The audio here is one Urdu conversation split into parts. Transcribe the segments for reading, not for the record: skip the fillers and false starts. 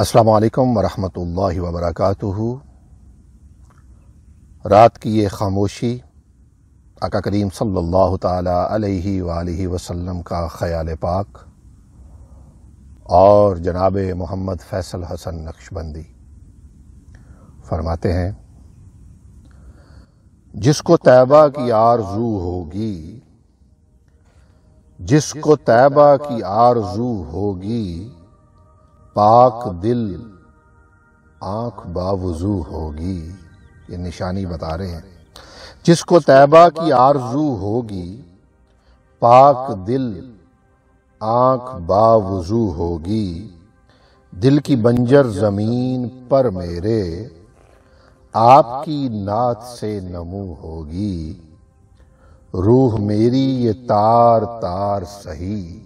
السلام علیکم ورحمۃ اللہ وبرکاتہ۔ رات کی یہ خاموشی آقا کریم صلی اللہ تعالی علیہ وآلہ وسلم کا خیال پاک اور جناب محمد فیصل حسن نقشبندی فرماتے ہیں، جس کو طیبہ کی آرزو ہوگی، جس کو طیبہ کی آرزو ہوگی، پاک دل آنکھ باوضو ہوگی۔ یہ نشانی بتا رہے ہیں، جس کو طیبہ کی آرزو ہوگی، پاک دل آنکھ باوضو ہوگی۔ دل کی بنجر زمین پر میرے آپ کی نعت سے نمو ہوگی۔ روح میری یہ تار تار سہی،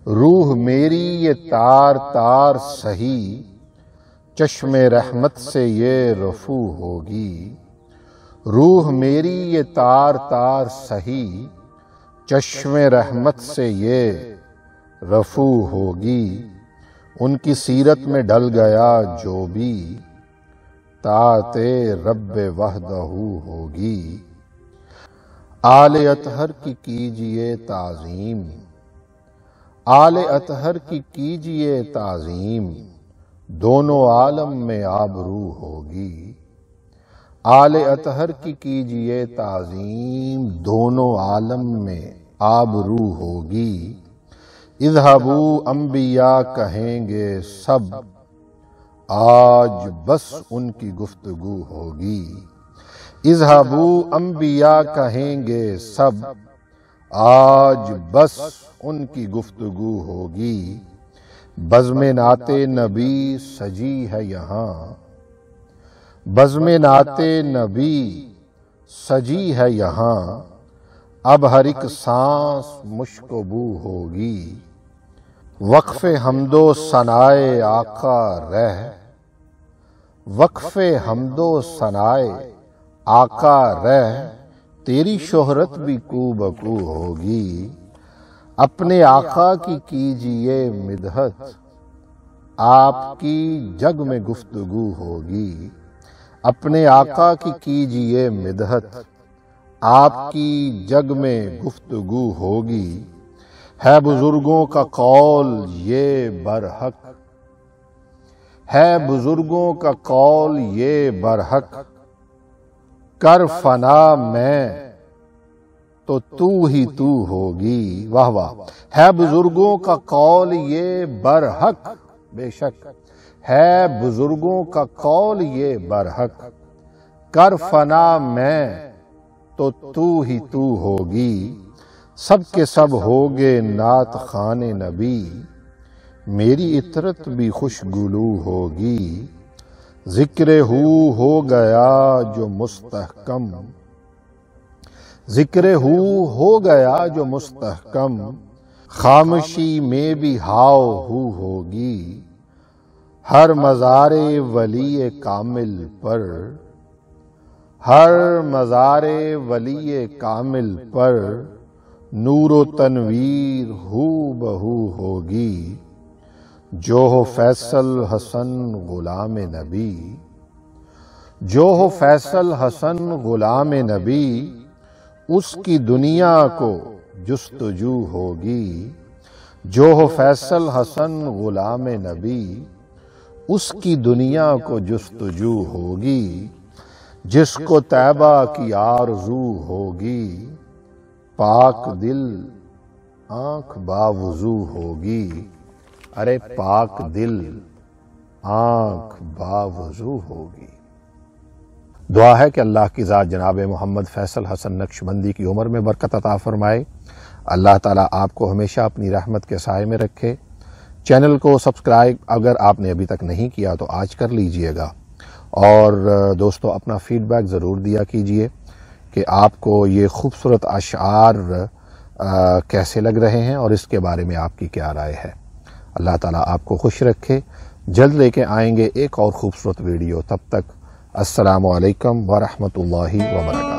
روح میری یہ تار تار سہی، چشم رحمت سے یہ رفو ہوگی۔ روح میری یہ تار تار سہی، چشم رحمت سے یہ رفو ہوگی۔ ان کی سیرت میں ڈل گیا جو بھی، طاعت رب وحدہ ہوگی۔ آل اطہر کی کیجئے تعظیم، آل اطہر کی کیجئے تعظیم، دونوں عالم میں آبرو ہوگی۔ آل اطہر کی کیجئے تعظیم، دونوں عالم میں آبرو ہوگی۔ اذہبوا انبیاء کہیں گے سب، آج بس ان کی گفتگو ہوگی۔ اذہبوا انبیاء کہیں گے سب، آج بس ان کی گفتگو ہوگی۔ بزم نعت نبی سجی ہے یہاں، بزم نعت نبی سجی ہے یہاں، اب ہر ایک سانس مشک و بو ہوگی۔ وقف حمد و ثنائے آقا رہ، وقف حمد و ثنائے آقا رہ، تیری شہرت بھی کو بکو ہوگی۔ اپنے آقا کی کیجئے مدحت، آپ کی جگ میں گفتگو ہوگی۔ اپنے آقا کی کیجئے مدحت، آپ کی جگ میں گفتگو ہوگی۔ ہے بزرگوں کا قول یہ برحق، ہے بزرگوں کا قول یہ برحق، کر فنا میں تو تو ہی تو ہوگی۔ واہ واہ! ہے بزرگوں کا قول یہ برحق، بے شک ہے بزرگوں کا قول یہ برحق، کر فنا میں تو تو ہی تو ہوگی۔ سب کے سب ہوگے نعت خوان نبی، میری عطرت بھی خوشگلو ہوگی۔ ذکر ہو گیا جو مستحکم، ذکر ہو گیا جو مستحکم، خاموشی میں بھی ہاؤ ہوگی۔ ہر مزار ولی کامل پر، ہر مزار ولی کامل پر، نور و تنویر ہو بہو ہوگی۔ جو ہو فیصل حسن غلام نبی، جو ہو فیصل حسن غلام نبی، اس کی دنیا کو جستجو ہوگی۔ جو ہو فیصل حسن غلام نبی، اس کی دنیا کو جستجو ہوگی۔ جس کو طیبہ کی آرزو ہوگی، پاک دل آنکھ باوضو ہوگی۔ ارے پاک دل آنکھ باوضو ہوگی۔ دعا ہے کہ اللہ کی ذات جناب محمد فیصل حسن نقشبندی کی عمر میں برکت عطا فرمائے۔ اللہ تعالیٰ آپ کو ہمیشہ اپنی رحمت کے سائے میں رکھے۔ چینل کو سبسکرائب اگر آپ نے ابھی تک نہیں کیا تو آج کر لیجئے گا، اور دوستو اپنا فیڈ بیک ضرور دیا کیجئے کہ آپ کو یہ خوبصورت اشعار کیسے لگ رہے ہیں اور اس کے بارے میں آپ کی کیا رائے ہے۔ اللہ تعالیٰ آپ کو خوش رکھے۔ جلد لے کے آئیں گے ایک اور خوبصورت ویڈیو، تب تک السلام علیکم ورحمۃ اللہ وبرکاتہ۔